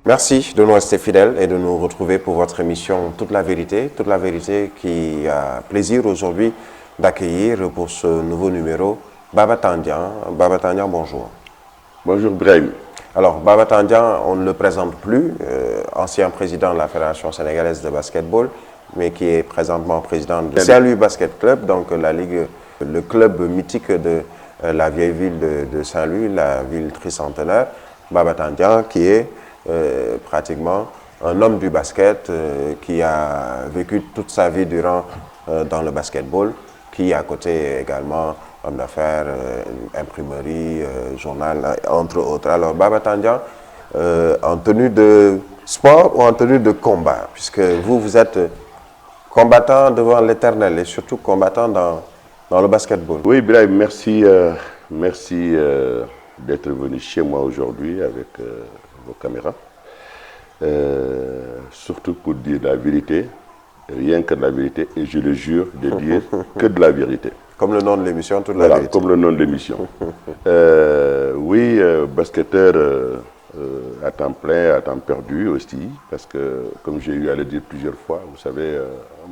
Merci de nous rester fidèles et de nous retrouver pour votre émission Toute la vérité qui a plaisir aujourd'hui d'accueillir pour ce nouveau numéro Baba Tandian. Baba Tandian, bonjour. Bonjour Brahim. Alors Baba Tandian, on ne le présente plus, ancien président de la Fédération sénégalaise de basketball, mais qui est présentement président de Saint-Louis Basket Club, donc la ligue, le club mythique de la vieille ville de Saint-Louis, la ville tricentenaire. Baba Tandian qui est pratiquement un homme du basket qui a vécu toute sa vie dans le basketball, qui à côté également homme d'affaires, imprimerie, journal, entre autres. Alors Baba Tandian, en tenue de sport ou en tenue de combat, puisque vous êtes combattant devant l'éternel et surtout combattant dans le basketball. Oui Brahim, merci d'être venu chez moi aujourd'hui avec vos caméras. Surtout pour dire la vérité, rien que de la vérité, et je le jure de dire que de la vérité. Comme le nom de l'émission, toute la vérité. Comme le nom de l'émission. Oui, basketteur à temps plein, à temps perdu aussi, parce que, comme j'ai eu à le dire plusieurs fois, vous savez,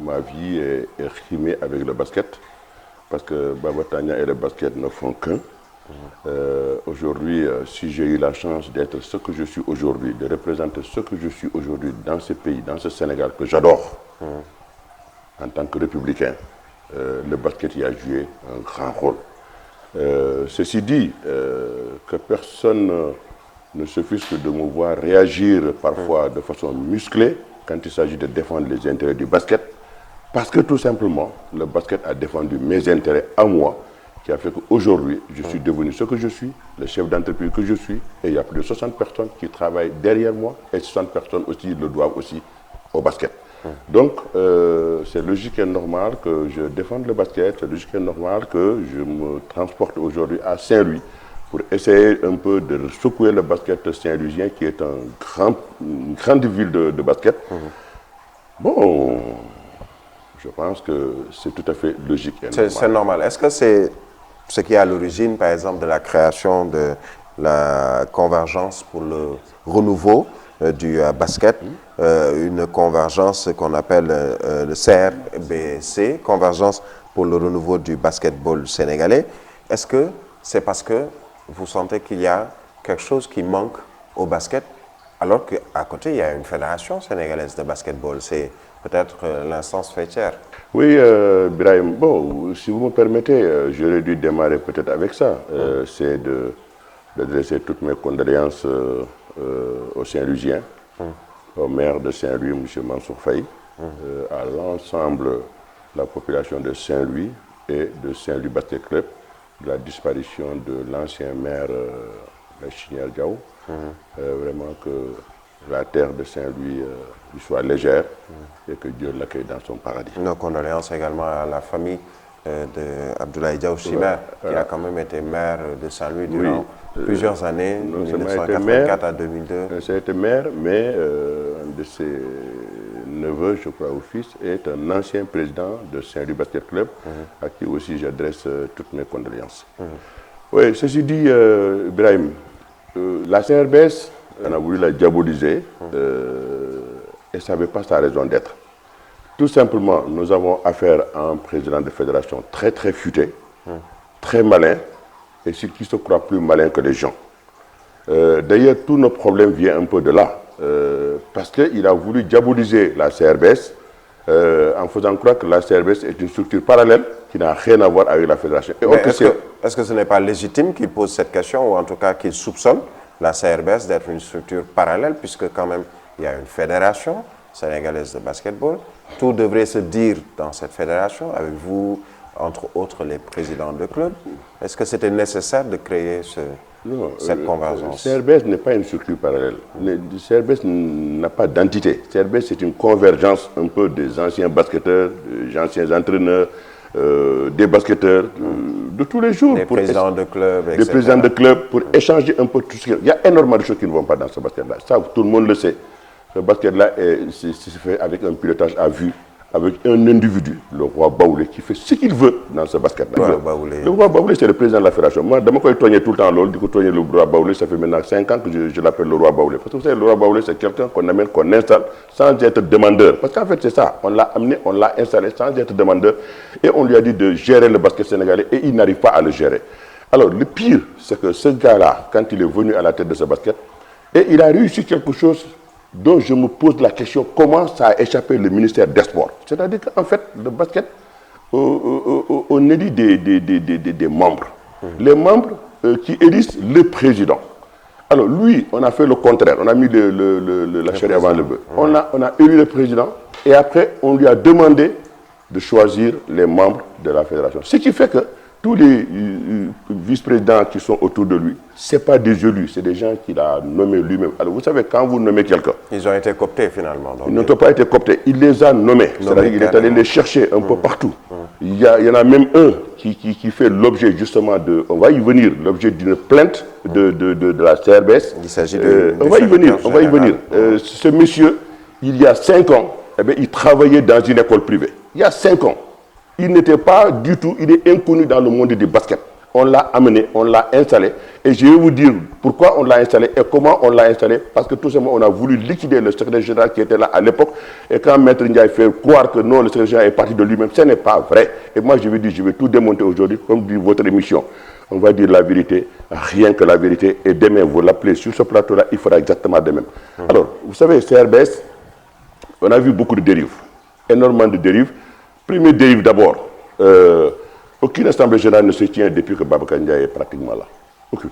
ma vie est rimée avec le basket, parce que Baba Tandian et le basket ne font qu'un. Aujourd'hui, si j'ai eu la chance d'être ce que je suis aujourd'hui, de représenter ce que je suis aujourd'hui dans ce pays, dans ce Sénégal que j'adore, en tant que républicain, le basket y a joué un grand rôle. Ceci dit, que personne ne s'offusque de me voir réagir parfois de façon musclée quand il s'agit de défendre les intérêts du basket, parce que tout simplement, le basket a défendu mes intérêts à moi, qui a fait qu'aujourd'hui, je suis devenu ce que je suis, le chef d'entreprise que je suis, et il y a plus de 60 personnes qui travaillent derrière moi, et 60 personnes aussi le doivent aussi au basket. Donc, c'est logique et normal que je défende le basket, c'est logique et normal que je me transporte aujourd'hui à Saint-Louis pour essayer un peu de secouer le basket saint-louisien, qui est une grande ville de basket. Bon, je pense que c'est tout à fait logique et normal. C'est normal. Est-ce que c'est ce qui est à l'origine, par exemple, de la création de la convergence pour le renouveau du basket, une convergence qu'on appelle le CRBC, Convergence pour le renouveau du basketball sénégalais. Est-ce que c'est parce que vous sentez qu'il y a quelque chose qui manque au basket, alors qu'à côté, il y a une fédération sénégalaise de basketball? C'est peut-être l'instance faîtière. Oui, Brahim, bon, si vous me permettez, j'aurais dû démarrer peut-être avec ça. C'est d'adresser toutes mes condoléances aux Saint-Louisiens, au maire de Saint-Louis, M. Mansour Faye, à l'ensemble de la population de Saint-Louis et de Saint-Louis Basket Club, de la disparition de l'ancien maire Chignal Diaw. Vraiment que la terre de Saint-Louis lui soit légère et que Dieu l'accueille dans son paradis. Nos condoléances également à la famille d'Abdoulaye Diaw Chimère, qui a quand même été maire de Saint-Louis durant plusieurs années, de 1984 à 2002. Ça a été maire, mais un de ses neveux, je crois, ou fils, est un ancien président de Saint-Louis Basket Club, à qui aussi j'adresse toutes mes condoléances. Oui, ceci dit, Ibrahim, la CRBS, on a voulu la diaboliser et ça n'avait pas sa raison d'être. Tout simplement, nous avons affaire à un président de fédération très très futé, très malin, et qui se croit plus malin que les gens. D'ailleurs, tous nos problèmes viennent un peu de là, parce qu'il a voulu diaboliser la CRBS en faisant croire que la CRBS est une structure parallèle qui n'a rien à voir avec la fédération. Est-ce que ce n'est pas légitime qu'il pose cette question, ou en tout cas qu'il soupçonne la CRBS d'être une structure parallèle, puisque quand même il y a une fédération sénégalaise de basketball. Tout devrait se dire dans cette fédération, avec vous, entre autres, les présidents de club. Est-ce que c'était nécessaire de créer cette convergence? CRBS n'est pas une structure parallèle. CRBS n'a pas d'entité. CRBS, c'est une convergence un peu des anciens basketteurs, des anciens entraîneurs, des basketteurs de tous les jours. Des présidents de club, etc. Des présidents de club pour échanger un peu tout ce qu'il y a. Il y a énormément de choses qui ne vont pas dans ce basket-là. Ça, tout le monde le sait. Ce basket-là se fait avec un pilotage à vue, avec un individu, le roi Baoulé, qui fait ce qu'il veut dans ce basket. Le roi Baoulé, c'est le président de la fédération. Moi, je me tout le temps, le roi Baoulé, ça fait maintenant 5 ans que je l'appelle le roi Baoulé. Parce que vous savez, le roi Baoulé, c'est quelqu'un qu'on amène, qu'on installe sans être demandeur. Parce qu'en fait, c'est ça. On l'a amené, on l'a installé sans être demandeur. Et on lui a dit de gérer le basket sénégalais et il n'arrive pas à le gérer. Alors, le pire, c'est que ce gars-là, quand il est venu à la tête de ce basket, et il a réussi quelque chose dont je me pose la question, comment ça a échappé le ministère des Sports. C'est-à-dire qu'en fait, le basket, on élit des membres. Les membres qui élisent le président. Alors lui, on a fait le contraire. On a mis la chair avant le bœuf. On a élu le président et après, on lui a demandé de choisir les membres de la fédération. Ce qui fait que tous les vice-présidents qui sont autour de lui, ce n'est pas des élus, c'est des gens qu'il a nommés lui-même. Alors vous savez, quand vous nommez quelqu'un... Ils ont été cooptés finalement. Donc. Ils n'ont pas été cooptés, il les a nommés. C'est-à-dire qu'il est allé les chercher un peu partout. Il y en a même un qui fait l'objet justement de... On va y venir, l'objet d'une plainte de la CRBS. Il s'agit de... On va y venir. Ce monsieur, il y a 5 ans, eh bien, il travaillait dans une école privée. Il y a 5 ans. Il n'était pas du tout, il est inconnu dans le monde du basket. On l'a amené, on l'a installé. Et je vais vous dire pourquoi on l'a installé et comment on l'a installé. Parce que tout simplement, on a voulu liquider le secrétaire général qui était là à l'époque. Et quand Maître Ndiaye fait croire que non, le secrétaire général est parti de lui-même, ce n'est pas vrai. Et moi, je vais dire, je vais tout démonter aujourd'hui, comme dit votre émission. On va dire la vérité, rien que la vérité. Et demain, vous l'appelez sur ce plateau-là, il fera exactement de même. Alors, vous savez, CRBS, on a vu beaucoup de dérives, énormément de dérives. Premier dérive d'abord, aucune assemblée générale ne se tient depuis que Babacar Ndiaye est pratiquement là. Aucune.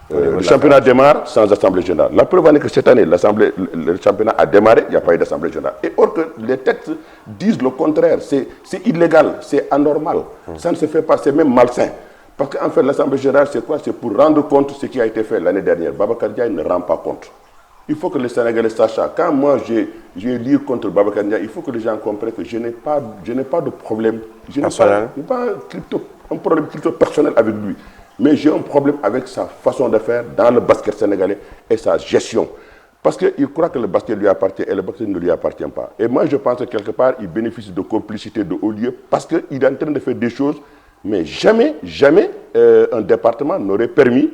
Le championnat démarre sans assemblée générale. La preuve en est que cette année, le championnat a démarré, il n'y a pas eu d'assemblée générale. Et or que les textes disent le contraire, c'est illégal, c'est anormal. Ça ne se fait pas, c'est même malsain. Parce qu'en fait, l'assemblée générale, c'est quoi? C'est pour rendre compte de ce qui a été fait l'année dernière. Babacar Ndiaye ne rend pas compte. Il faut que les Sénégalais sachent ça. Quand moi j'ai lu contre Babacar Ndiaye, il faut que les gens comprennent que je n'ai pas de problème. Je n'ai pas un problème crypto personnel avec lui. Mais j'ai un problème avec sa façon de faire dans le basket sénégalais et sa gestion. Parce qu'il croit que le basket lui appartient et le basket ne lui appartient pas. Et moi je pense que quelque part, il bénéficie de complicité de haut lieu parce qu'il est en train de faire des choses, mais jamais un département n'aurait permis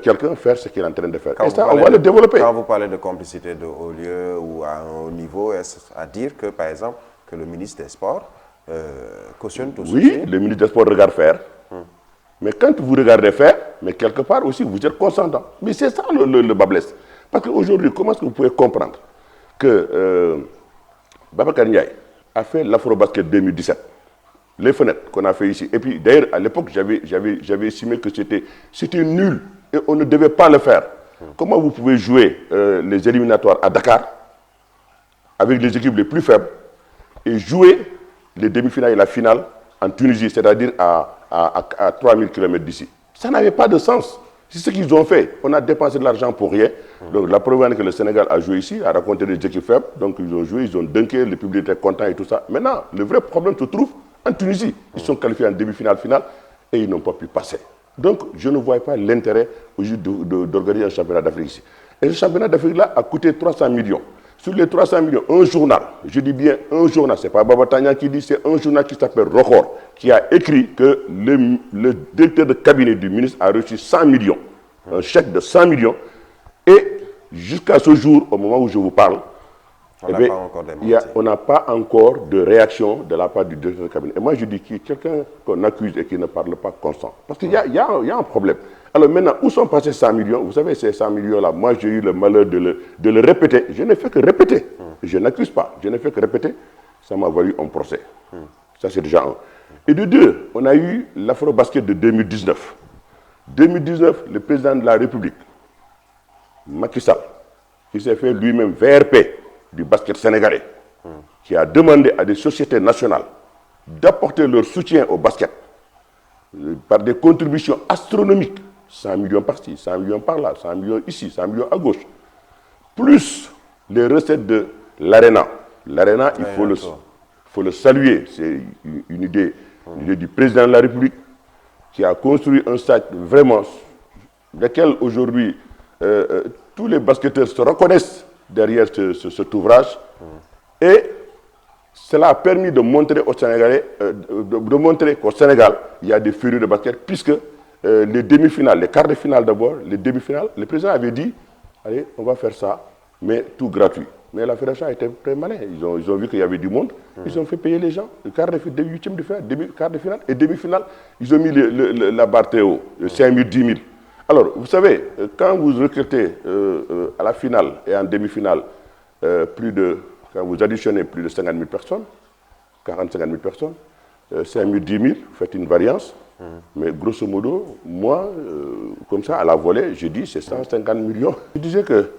quelqu'un faire ce qu'il est en train de faire. Et ça, on va le développer. Quand vous parlez de complicité de haut lieu ou à un haut niveau, est-ce à dire que, par exemple, que le ministre des Sports cautionne tout ceci? Oui, le ministre des Sports regarde faire. Mais quand vous regardez faire, mais quelque part aussi, vous êtes consentant. Mais c'est ça le bas blesse. Parce qu'aujourd'hui, comment est-ce que vous pouvez comprendre que Babacar Ndiaye a fait l'Afro-Basket 2017, les fenêtres qu'on a fait ici. Et puis d'ailleurs, à l'époque, j'avais estimé que c'était nul et on ne devait pas le faire. Comment vous pouvez jouer les éliminatoires à Dakar avec les équipes les plus faibles et jouer les demi-finales et la finale en Tunisie, c'est-à-dire à 3000 km d'ici? Ça n'avait pas de sens. C'est ce qu'ils ont fait. On a dépensé de l'argent pour rien. Donc la preuve est que le Sénégal a joué ici, a raconté des équipes faibles. Donc ils ont joué, ils ont dunké, le public était content et tout ça. Maintenant, le vrai problème se trouve en Tunisie. Ils sont qualifiés en demi-finale, finale et ils n'ont pas pu passer. Donc je ne vois pas l'intérêt aujourd'hui d'organiser un championnat d'Afrique ici. Et ce championnat d'Afrique-là a coûté 300 millions. Sur les 300 millions, un journal, je dis bien un journal, ce n'est pas Baba Tanya qui dit, c'est un journal qui s'appelle Record, qui a écrit que le directeur de cabinet du ministre a reçu 100 millions, un chèque de 100 millions, et jusqu'à ce jour, au moment où je vous parle, on n'a pas encore de réaction de la part du directeur de cabinet. Et moi je dis qu'il y a quelqu'un qu'on accuse et qui ne parle pas constant. Parce qu'il y a un problème. Alors maintenant, où sont passés 100 millions? Vous savez, ces 100 millions-là, moi j'ai eu le malheur de le répéter. Je n'ai fait que répéter. Je n'accuse pas. Je n'ai fait que répéter. Ça m'a valu un procès. Ça c'est déjà un. Et de deux, on a eu l'Afro-Basket de 2019. 2019, le président de la République, Macky Sall, qui s'est fait lui-même VRP du basket sénégalais, qui a demandé à des sociétés nationales d'apporter leur soutien au basket par des contributions astronomiques, 100 millions par-ci, 100 millions par-là, 100 millions ici, 100 millions à gauche, plus les recettes de l'ARENA. L'ARENA, il faut le saluer, c'est une idée du président de la République qui a construit un stade vraiment, lequel aujourd'hui tous les basketteurs se reconnaissent derrière cet ouvrage. Et cela a permis de montrer aux Sénégalais, de montrer qu'au Sénégal, il y a des férus de basket, puisque les demi-finales, les quarts de finale d'abord, les demi-finales, le président avait dit, allez, on va faire ça, mais tout gratuit. Mais la fédération a été très malin. Ils ont vu qu'il y avait du monde, ils ont fait payer les gens. Le quart de finale, huitième de finale, quart de finale et demi-finale, ils ont mis la barre très haut, 5 000, 10 000. Alors, vous savez, quand vous recrutez à la finale et en demi-finale, quand vous additionnez plus de 50 000 personnes, 40, 50 000 personnes, 5 000, 10 000, vous faites une variance. Mais grosso modo, moi, comme ça, à la volée, j'ai dit c'est 150 millions. Je disais que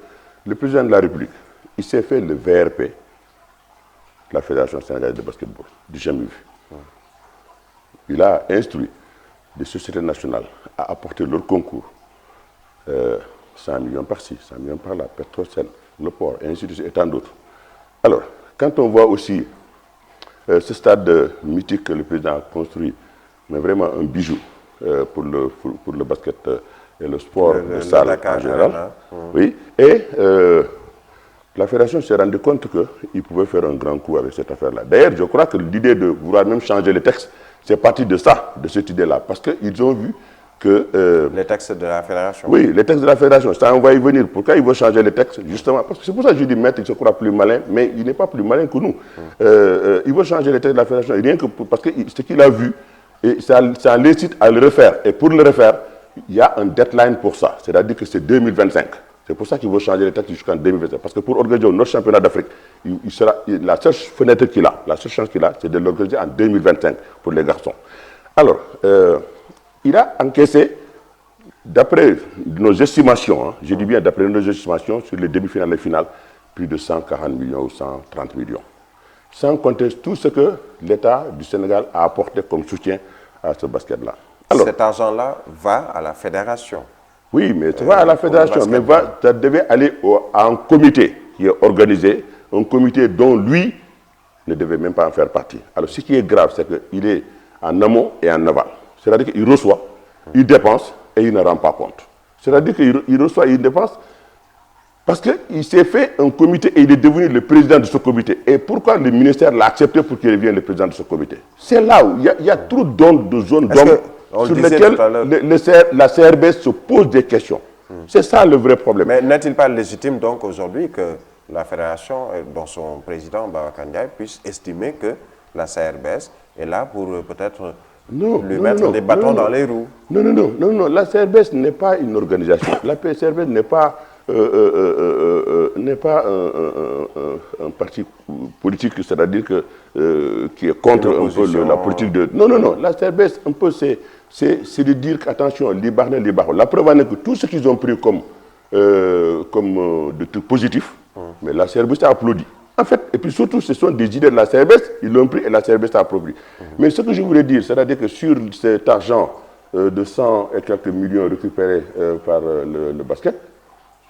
le président de la République, il s'est fait le VRP, la Fédération sénégalaise de basketball, du jamais vu. Il a instruit les sociétés nationales à apporter leur concours. 100 millions par-ci, 100 millions par-là, Petrosen, le port, et ainsi de suite, et tant d'autres. Alors, quand on voit aussi ce stade mythique que le président a construit, mais vraiment un bijou pour le basket et le sport de salle en général. Oui, et la fédération s'est rendue compte qu'il pouvait faire un grand coup avec cette affaire-là. D'ailleurs, je crois que l'idée de vouloir même changer les textes, c'est parti de ça, de cette idée-là, parce qu'ils ont vu que... les textes de la fédération. Oui, les textes de la fédération, ça on va y venir. Pourquoi ils vont changer les textes? Justement, parce que c'est pour ça que je dis maître, il se croit plus malin, mais il n'est pas plus malin que nous. Ils vont changer les textes de la fédération, rien que parce que ce qu'il a vu, et ça l'incite à le refaire. Et pour le refaire, il y a un deadline pour ça. C'est-à-dire que c'est 2025. C'est pour ça qu'il veut changer les textes jusqu'en 2025. Parce que pour organiser notre championnat d'Afrique, la seule fenêtre qu'il a, la seule chance qu'il a, c'est de l'organiser en 2025 pour les garçons. Alors, il a encaissé, d'après nos estimations, hein, je dis bien d'après nos estimations, sur les demi-finales et les finales, plus de 140 millions ou 130 millions. Sans compter tout ce que l'État du Sénégal a apporté comme soutien à ce basket-là. Alors, cet argent-là va à la fédération. Oui, mais ça va à la fédération, mais ça devait aller à un comité qui est organisé, un comité dont lui ne devait même pas en faire partie. Alors, ce qui est grave, c'est qu'il est en amont et en aval. C'est-à-dire qu'il reçoit, il dépense et il ne rend pas compte. C'est-à-dire qu'il reçoit et il dépense parce qu'il s'est fait un comité et il est devenu le président de ce comité. Et pourquoi le ministère l'a accepté pour qu'il devienne le président de ce comité? C'est là où il y a trop de zones d'ombre sur lesquelles la CRBS se pose des questions. C'est ça le vrai problème. Mais n'est-il pas légitime donc aujourd'hui que la fédération, dont son président Babacar Ndiaye, puisse estimer que la CRBS est là pour peut-être lui mettre des bâtons dans les roues? Non, la CRBS n'est pas une organisation. La CRBS n'est pas un parti politique, c'est-à-dire qui est contre un peu la politique de... Non, la CRBS, un peu, c'est de dire qu'attention, libarne. La preuve en est que tout ce qu'ils ont pris comme de trucs positifs, mais la CRBS a applaudi. En fait, et puis surtout, ce sont des idées de la CRBS, ils l'ont pris et la CRBS a applaudi. Mais ce que je voulais dire, c'est-à-dire que sur cet argent de 100 et quelques millions récupérés par le basket,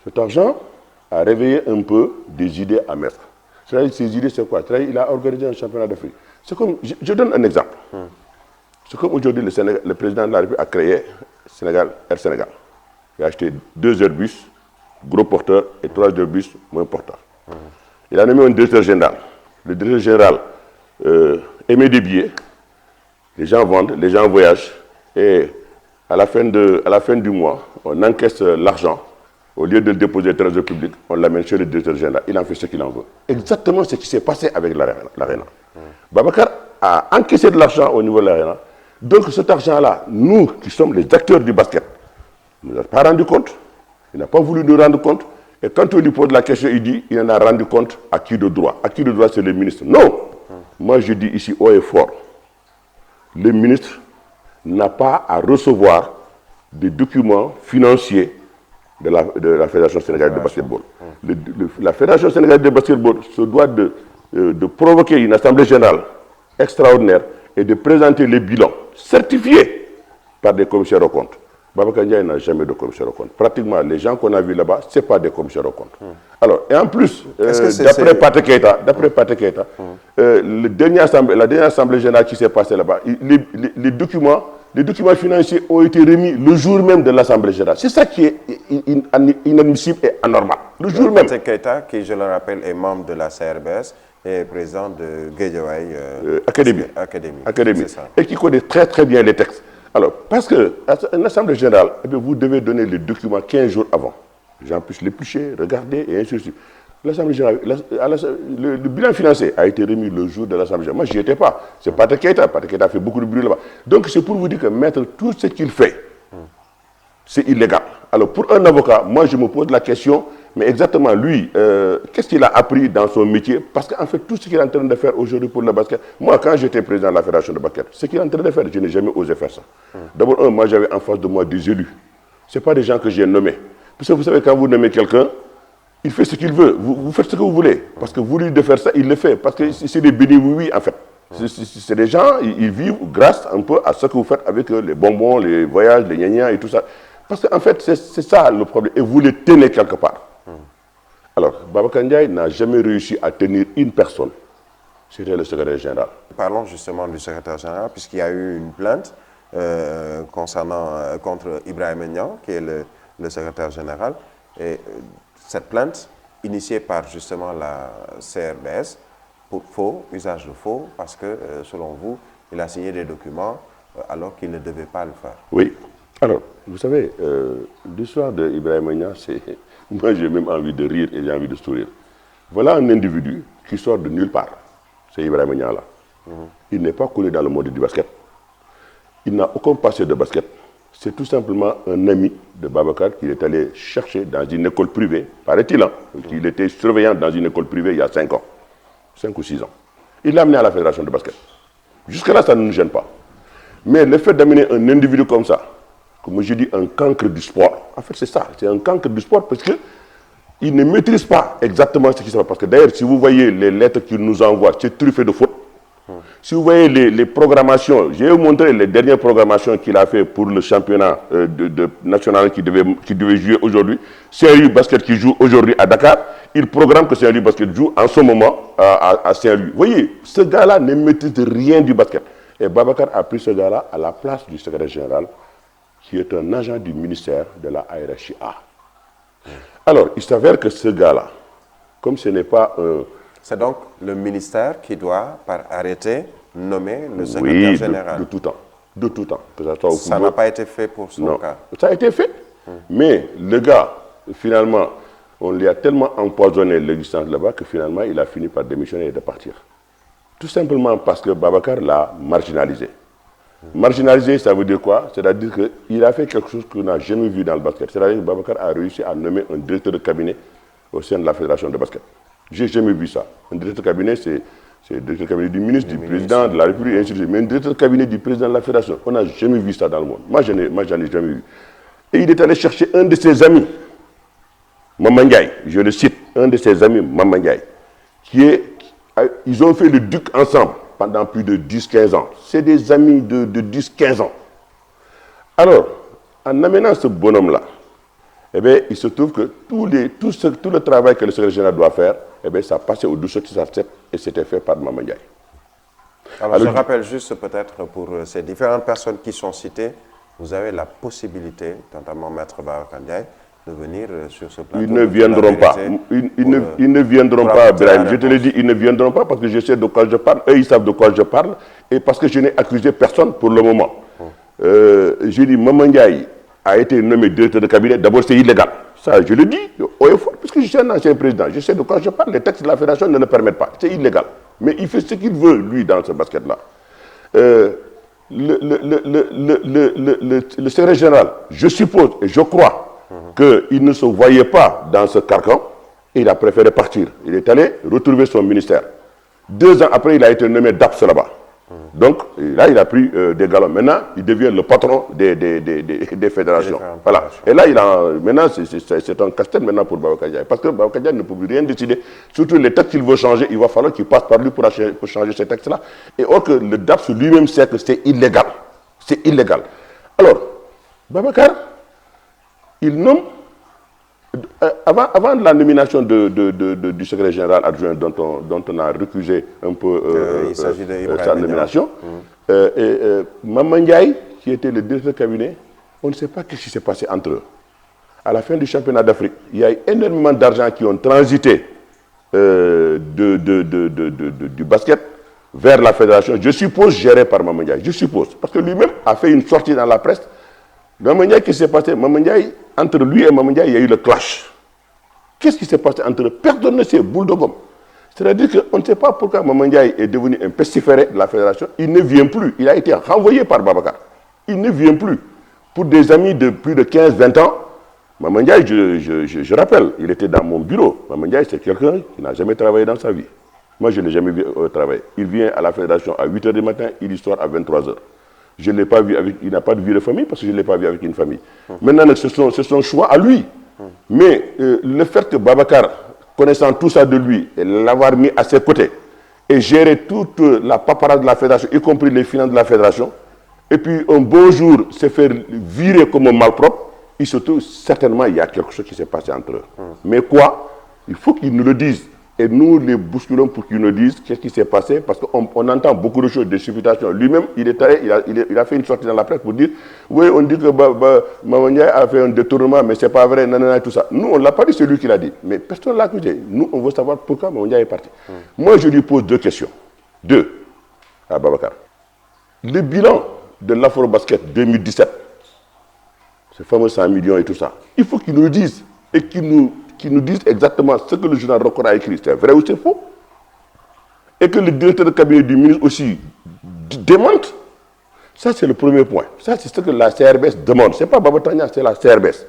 cet argent a réveillé un peu des idées à mettre. C'est-à-dire, ces idées, c'est quoi? Il a organisé un championnat d'Afrique. C'est comme, je donne un exemple. C'est comme aujourd'hui, le président de la République a créé Air Sénégal. Il a acheté 2 Airbus, gros porteurs, et 3 Airbus, moins porteurs. Il a nommé un directeur général. Le directeur général émet des billets, les gens vendent, les gens voyagent, et à la fin du mois, on encaisse l'argent. Au lieu de le déposer au trésor public, on l'amène chez le directeur général. Il en fait ce qu'il en veut. Exactement ce qui s'est passé avec l'Arena. Babacar a encaissé de l'argent au niveau de l'Arena. Donc cet argent-là, nous qui sommes les acteurs du basket, ne nous avons pas rendu compte. Il n'a pas voulu nous rendre compte. Et quand on lui pose la question, il dit, il en a rendu compte à qui de droit? À qui de droit, c'est le ministre. Non. Moi, je dis ici haut et fort, le ministre n'a pas à recevoir des documents financiers de la Fédération sénégalaise de basketball. La Fédération sénégalaise de basketball se doit de provoquer une assemblée générale extraordinaire et de présenter les bilans certifiés par des commissaires aux comptes. Babacar Ndiaye n'a jamais de commissaire aux comptes. Pratiquement, les gens qu'on a vus là-bas, ce n'est pas des commissaires aux comptes. Alors, et en plus, d'après Pathé Keïta, la dernière assemblée générale qui s'est passée là-bas, les documents financiers ont été remis le jour même de l'Assemblée générale. C'est ça qui est inadmissible et anormal. Le jour même. Pathé Keïta, qui, je le rappelle, est membre de la CRBS, et président de Guédiawaye Académie. Et qui connaît très très bien les textes. Alors, parce qu'une assemblée générale, eh bien, vous devez donner les documents 15 jours avant. J'en puisse l'éplucher, regarder et ainsi de suite. L'Assemblée générale, le bilan financier a été remis le jour de l'Assemblée générale. Moi, je n'y étais pas. C'est Patrick Keïta. Patrick Keïta a fait beaucoup de bruit là-bas. Donc, c'est pour vous dire que mettre tout ce qu'il fait, c'est illégal. Alors, pour un avocat, moi, je me pose la question, mais exactement, lui, qu'est-ce qu'il a appris dans son métier? Parce qu'en fait, tout ce qu'il est en train de faire aujourd'hui pour le basket, moi, quand j'étais président de la Fédération de basket, ce qu'il est en train de faire, je n'ai jamais osé faire ça. D'abord, moi, j'avais en face de moi des élus. Ce n'est pas des gens que j'ai nommés. Parce que vous savez, quand vous nommez quelqu'un, il fait ce qu'il veut. Vous faites ce que vous voulez. Parce que vous lui de faire ça, il le fait. Parce que c'est des bénévoles, en fait. C'est des gens, ils vivent grâce un peu à ce que vous faites avec les bonbons, les voyages, les gnagnans et tout ça. Parce qu'en fait, c'est ça le problème. Et vous les tenez quelque part. Alors, Babacar Ndiaye n'a jamais réussi à tenir une personne. C'était le secrétaire général. Parlons justement du secrétaire général, puisqu'il y a eu une plainte contre Ibrahima Niang, qui est le secrétaire général. Et cette plainte, initiée par justement la CRBS, pour faux, usage de faux, parce que, selon vous, il a signé des documents alors qu'il ne devait pas le faire. Oui. Alors, vous savez, l'histoire d'Ibrahima Niang, c'est... Moi, j'ai même envie de rire et j'ai envie de sourire. Voilà un individu qui sort de nulle part. C'est Ibrahima Niang là. Il n'est pas connu dans le monde du basket. Il n'a aucun passé de basket. C'est tout simplement un ami de Babacar qu'il est allé chercher dans une école privée, paraît-il. Il était surveillant dans une école privée il y a 5 ans. 5 ou 6 ans. Il l'a amené à la fédération de basket. Jusque-là, ça ne nous gêne pas. Mais le fait d'amener un individu comme ça, comme je dis, un cancre du sport, en fait c'est ça, c'est un cancre du sport parce qu'il ne maîtrise pas exactement ce qui se passe. Parce que d'ailleurs, si vous voyez les lettres qu'il nous envoie, c'est truffé de fautes. Si vous voyez les programmations, je vais vous montrer les dernières programmations qu'il a fait pour le championnat national qui devait jouer aujourd'hui. Saint-Louis Basket qui joue aujourd'hui à Dakar. Il programme que Saint-Louis Basket joue en ce moment à Saint-Louis. Vous voyez, ce gars-là ne maîtrise rien du basket. Et Babacar a pris ce gars-là à la place du secrétaire général, qui est un agent du ministère de la ARHIA. Alors, il s'avère que ce gars-là, comme ce n'est pas un... C'est donc le ministère qui doit, par arrêté, nommer le secrétaire général. De tout temps. De tout temps. Que ça soit au ça n'a pas été fait pour son cas. Ça a été fait. Mais le gars, finalement, on lui a tellement empoisonné l'existence là-bas que finalement, il a fini par démissionner et de partir. Tout simplement parce que Babacar l'a marginalisé. Marginalisé, ça veut dire quoi? C'est-à-dire qu'il a fait quelque chose qu'on n'a jamais vu dans le basket. C'est-à-dire que Babacar a réussi à nommer un directeur de cabinet au sein de la fédération de basket. J'ai jamais vu ça. Un directeur de cabinet, c'est le directeur de cabinet du ministre, du président de la République, et ainsi de suite. Mais un directeur de cabinet du président de la fédération, on n'a jamais vu ça dans le monde. Moi, j'en ai jamais vu. Et il est allé chercher un de ses amis, Maman Ndiaye, je le cite, un de ses amis, Maman Ndiaye, ils ont fait le duc ensemble pendant plus de 10-15 ans. C'est des amis de 10-15 ans. Alors, en amenant ce bonhomme-là, eh bien, il se trouve que tout le travail que le secrétaire général doit faire, eh bien, ça passait au-dessus de sa tête et c'était fait par Maman Ndiaye. Alors, je rappelle juste peut-être pour ces différentes personnes qui sont citées, vous avez la possibilité, notamment Maître Babacar Ndiaye, de venir sur ce plateau. Ils ne viendront pas. Ils ne viendront pas, Brahim. Je te l'ai dit, ils ne viendront pas parce que je sais de quoi je parle. Eux, ils savent de quoi je parle. Et parce que je n'ai accusé personne pour le moment. J'ai dit, Maman Ndiaye a été nommé directeur de cabinet. D'abord, c'est illégal. Ça, je le dis haut et fort, parce que je suis un ancien président. Je sais de quoi je parle. Les textes de la fédération ne le permettent pas. C'est illégal. Mais il fait ce qu'il veut, lui, dans ce basket-là. Le secrétaire général, je suppose et je crois qu'il ne se voyait pas dans ce carcan et il a préféré partir. Il est allé retrouver son ministère. 2 ans après, il a été nommé DAPS là-bas. Donc là, il a pris des galons. Maintenant, il devient le patron des fédérations. Voilà. Et là, maintenant, c'est un casse-tête maintenant pour Babacar Ndiaye. Parce que Babacar Ndiaye ne peut plus rien décider. Surtout les textes qu'il veut changer, il va falloir qu'il passe par lui pour changer ces textes-là. Et or que le DAPS lui-même sait que c'est illégal. C'est illégal. Alors, Babacar, il nomme, avant la nomination du secrétaire général adjoint dont on a recusé un peu sa nomination, Maman Ndiaye, qui était le directeur de cabinet, on ne sait pas ce qui s'est passé entre eux. À la fin du championnat d'Afrique, il y a eu énormément d'argent qui ont transité du basket vers la fédération, je suppose gérée par Maman Ndiaye, je suppose, parce que lui-même a fait une sortie dans la presse. Maman Ndiaye, qu'est-ce qui s'est passé? Maman Ndiaye, entre lui et Maman Ndiaye, il y a eu le clash. Qu'est-ce qui s'est passé entre eux? Personne ne sait, boule de gomme. C'est-à-dire qu'on ne sait pas pourquoi Maman Ndiaye est devenu un pestiféré de la fédération. Il ne vient plus, il a été renvoyé par Babacar. Il ne vient plus. Pour des amis de plus de 15-20 ans, Maman Ndiaye, je rappelle, il était dans mon bureau. Maman Ndiaye, c'est quelqu'un qui n'a jamais travaillé dans sa vie. Moi, je ne l'ai jamais vu travailler. Il vient à la fédération à 8h du matin, il sort à 23h. Je ne l'ai pas vu avec... Il n'a pas de vie de famille parce que je ne l'ai pas vu avec une famille. Maintenant, c'est son choix à lui. Mais le fait que Babacar, connaissant tout ça de lui, et l'avoir mis à ses côtés, et gérer toute la paperasserie de la fédération, y compris les finances de la fédération, et puis un beau jour se faire virer comme un malpropre, il se trouve certainement il y a quelque chose qui s'est passé entre eux. Mais quoi? Il faut qu'ils nous le disent. Et nous les bousculons pour qu'ils nous disent qu'est-ce qui s'est passé, parce qu'on entend beaucoup de choses, des supputations. Lui-même, il a fait une sortie dans la presse pour dire oui, on dit que Maman Ndiaye a fait un détournement, mais c'est pas vrai, nanana, tout ça. Nous, on ne l'a pas dit, c'est lui qui l'a dit. Mais personne ne l'a accusé. Nous, on veut savoir pourquoi Maman Ndiaye est parti. Moi, je lui pose deux questions. Deux, à Babacar. Le bilan de l'Afro-Basket 2017, ces fameux 100 millions et tout ça, il faut qu'ils nous le disent et qu'ils nous disent exactement ce que le journal Record a écrit, c'est vrai ou c'est faux. Et que le directeur de cabinet du ministre aussi démente. Ça, c'est le premier point. Ça, c'est ce que la CRBS demande. Ce n'est pas Baba Tania, c'est la CRBS.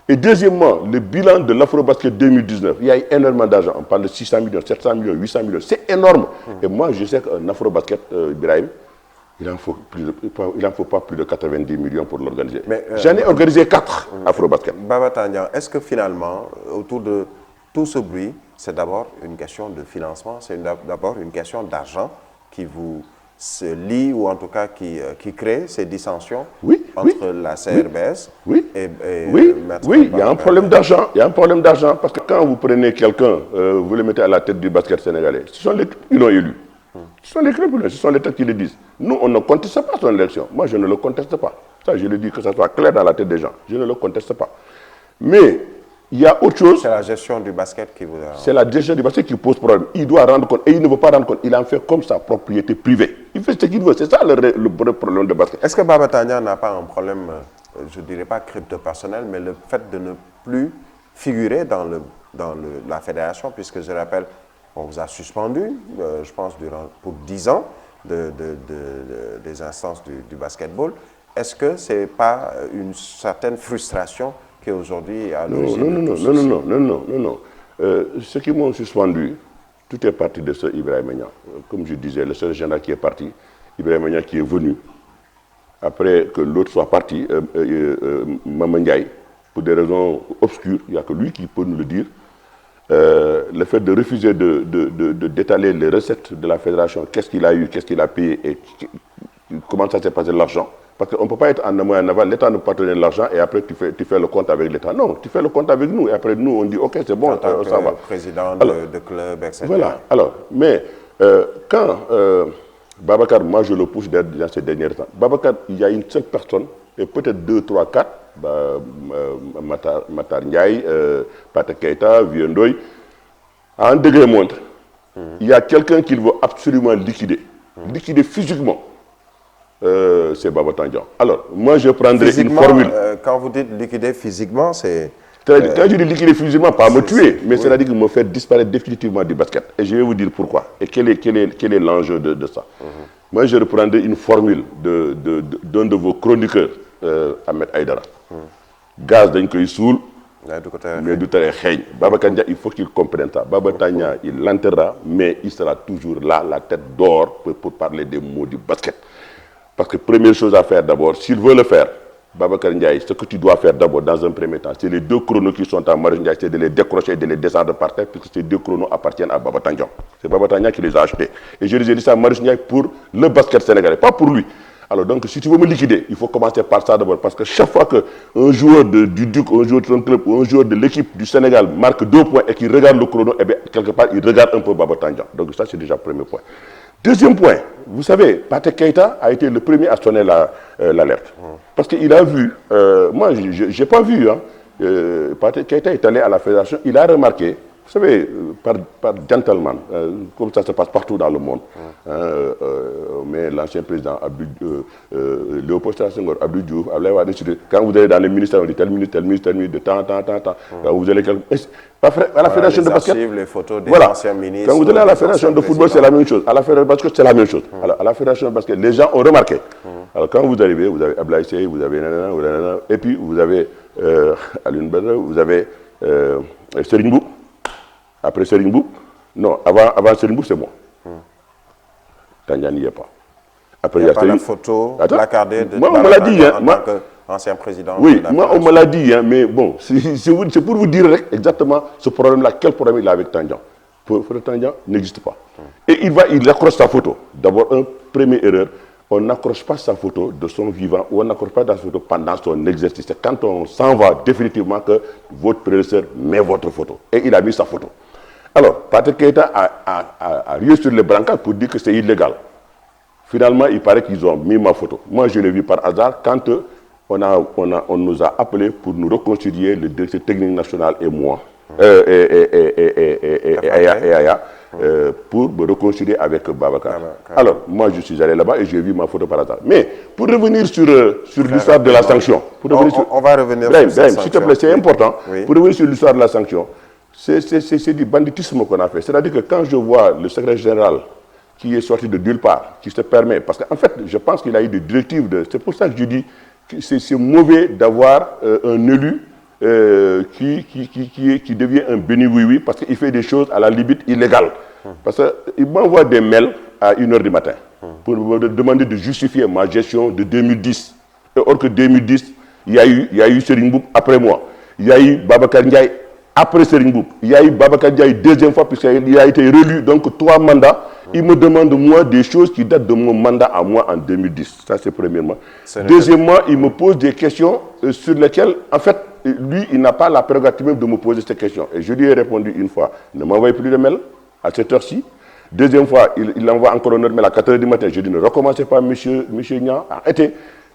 Et deuxièmement, le bilan de l'Afro-Basket 2019, il y a énormément d'argent. On parle de 600 millions, 700 millions, 800 millions. C'est énorme. Et moi, je sais qu'un Afro-Basket, Ibrahim, il n'en faut pas plus de 90 millions pour l'organiser. J'en ai organisé 4 Afro-Basket. Baba Tania, est-ce que finalement, autour de tout ce bruit, c'est d'abord une question de financement, c'est d'abord une question d'argent qui vous se lie ou en tout cas qui crée ces dissensions entre la CRBS et oui, il y a un problème d'argent. Il y a un problème d'argent parce que quand vous prenez quelqu'un, vous le mettez à la tête du basket sénégalais, ce sont les clubs qui l'ont élu. Ce sont les clubs, ce sont les têtes qui le disent. Nous, on ne conteste pas son élection. Moi, je ne le conteste pas. Ça, je le dis que ça soit clair dans la tête des gens. Je ne le conteste pas. Mais il y a autre chose. C'est la gestion du basket qui vous a... C'est la gestion du basket qui pose problème. Il doit rendre compte. Et il ne veut pas rendre compte. Il en fait comme sa propriété privée. Il fait ce qu'il veut. C'est ça le vrai problème de basket. Est-ce que Baba Tania n'a pas un problème, je ne dirais pas crypto-personnel, mais le fait de ne plus figurer dans la fédération, puisque je rappelle, on vous a suspendu, je pense, pour 10 ans des instances du basketball. Est-ce que ce n'est pas une certaine frustration qui aujourd'hui à l'origine de tout ceci? Non. Ceux qui m'ont suspendu, tout est parti de ce Ibrahim Niang. Comme je disais, le seul général qui est parti, Ibrahim Niang qui est venu, après que l'autre soit parti, Maman Ndiaye, pour des raisons obscures, il n'y a que lui qui peut nous le dire. Le fait de refuser d'étaler les recettes de la fédération, qu'est-ce qu'il a eu, qu'est-ce qu'il a payé et comment ça s'est passé l'argent. Parce qu'on ne peut pas être en amont et en aval, l'État ne peut pas te donner l'argent et après tu fais le compte avec l'État. Non, tu fais le compte avec nous et après nous on dit ok c'est bon, ça va. Président de club, etc. Voilà, alors, mais quand Babacar, moi je le pousse dans ces derniers temps, Babacar, il y a une seule personne, et peut-être 2, 3, 4, Matar Ndiaye, Patek Keita, Viendoy, à un degré moindre, il y a quelqu'un qu'il veut absolument liquider, liquider physiquement. C'est Baba Tania. Alors, moi je prendrais une formule. Quand vous dites liquider physiquement, c'est... Quand je dis liquider physiquement, pas me tuer, mais c'est-à-dire me faire disparaître définitivement du basket. Et je vais vous dire pourquoi. Et quel est l'enjeu de ça. Moi je reprendrai une formule d'un de vos chroniqueurs, Ahmed Aïdara. Gaz d'un koy soul, mais du tere xeeñ. Baba Tania, il faut qu'il comprenne ça. Baba Tania, il l'enterrera, mais il sera toujours là, la tête d'or, pour parler des mots du basket. Parce que première chose à faire d'abord, s'il veut le faire, Babacar Ndiaye, ce que tu dois faire d'abord dans un premier temps, c'est les 2 chronos qui sont à Marius Ndiaye, c'est de les décrocher et de les descendre par terre, puisque ces 2 chronos appartiennent à Baba Tania. C'est Baba Tania qui les a achetés. Et je les ai dit ça à Marius Ndiaye pour le basket sénégalais, pas pour lui. Alors donc, si tu veux me liquider, il faut commencer par ça d'abord, parce que chaque fois qu'un joueur du Duc, un joueur de son club ou un joueur de l'équipe du Sénégal marque 2 points et qu'il regarde le chrono, eh bien, quelque part, il regarde un peu Baba Tania. Donc ça, c'est déjà le premier point. Deuxième point, vous savez, Patek Keita a été le premier à sonner l'alerte. Parce qu'il a vu, moi je n'ai pas vu, Patek Keita est allé à la fédération, il a remarqué vous savez, par gentleman, comme ça se passe partout dans le monde. Mais l'ancien président Léopold Sédar Senghor, Abdou Diouf, Abdoulaye Wade, quand vous allez dans les ministères, on dit tel ministre, de temps. Quand vous allez à la fédération de basket, les photos des anciens ministres. Quand vous allez à la fédération de football, c'est la même chose. À la fédération de basket, c'est la même chose. Alors, à la fédération de basket, les gens ont remarqué. Alors quand vous arrivez, vous avez Ablaye Seye, vous avez et puis vous avez Alioune Badara, vous avez Serigne Mboup. Après Serigne Mboup, non, avant Serigne Mboup, c'est moi. Tandian n'y est pas. Après, il n'y a pas la photo placardée de moi, on me l'a dit, en tant qu'ancien président. Oui, moi, on me l'a dit, mais bon, c'est pour vous dire exactement ce problème-là, quel problème il a avec Tandian. Tandian n'existe pas. Et il accroche sa photo. D'abord, première erreur, on n'accroche pas sa photo de son vivant ou on n'accroche pas sa photo pendant son exercice. C'est quand on s'en va définitivement que votre prédécesseur met votre photo. Et il a mis sa photo. Alors, Patrick Keïta a rié sur les brancards pour dire que c'est illégal. Finalement, il paraît qu'ils ont mis ma photo. Moi, je l'ai vu par hasard quand on nous a appelés pour nous réconcilier, le directeur technique national et moi, et Aya, pour me réconcilier avec Babacar. Alors, moi, je suis allé là-bas et j'ai vu ma photo par hasard. Mais pour revenir sur l'histoire de la sanction. On va revenir sur cette sanction. S'il te plaît, c'est important. Oui. Pour revenir sur l'histoire de la sanction, c'est du banditisme qu'on a fait. C'est-à-dire que quand je vois le secrétaire général qui est sorti de nulle part, qui se permet, parce qu'en fait, je pense qu'il a eu des directives. C'est pour ça que je dis que c'est mauvais d'avoir un élu qui devient un béni oui-oui parce qu'il fait des choses à la limite illégales. Parce qu'il m'envoie des mails à 1h du matin pour me demander de justifier ma gestion de 2010. Et or que 2010, il y a eu Serigne Mboup après moi. Il y a eu Babacar Ndiaye après Serigne Mboup. Il y a eu Babacar Ndiaye deuxième fois puisqu'il a été réélu, donc 3 mandats. Il me demande, moi, des choses qui datent de mon mandat à moi en 2010. Ça, c'est premièrement. Deuxièmement, il me pose des questions sur lesquelles, en fait, lui, il n'a pas la prérogative même de me poser ces questions. Et je lui ai répondu une fois, ne m'envoyez plus de mail à cette heure-ci. Deuxième fois, il envoie encore un autre mail à 4h du matin. Je dis, ne recommencez pas, monsieur Niang, arrêtez.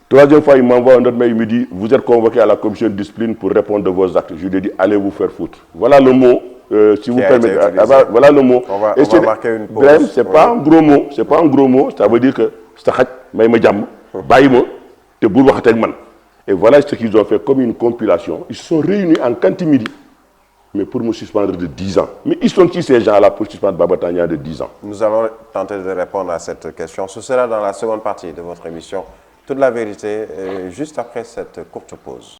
Troisième fois, il m'envoie un autre mail, il me dit, vous êtes convoqué à la commission de discipline pour répondre de vos actes. Je lui ai dit, allez vous faire foutre. Voilà le mot. Si vous permettez, voilà le mot. On va marquer une pause. C'est pas un gros mot. C'est pas un gros mot. Ça veut dire que et voilà ce qu'ils ont fait comme une compilation. Ils se sont réunis en cantimidi, mais pour me suspendre de 10 ans. Mais ils sont qui ces gens-là pour suspendre Baba Tandian de 10 ans? Nous allons tenter de répondre à cette question. Ce sera dans la seconde partie de votre émission. Toute la vérité, juste après cette courte pause.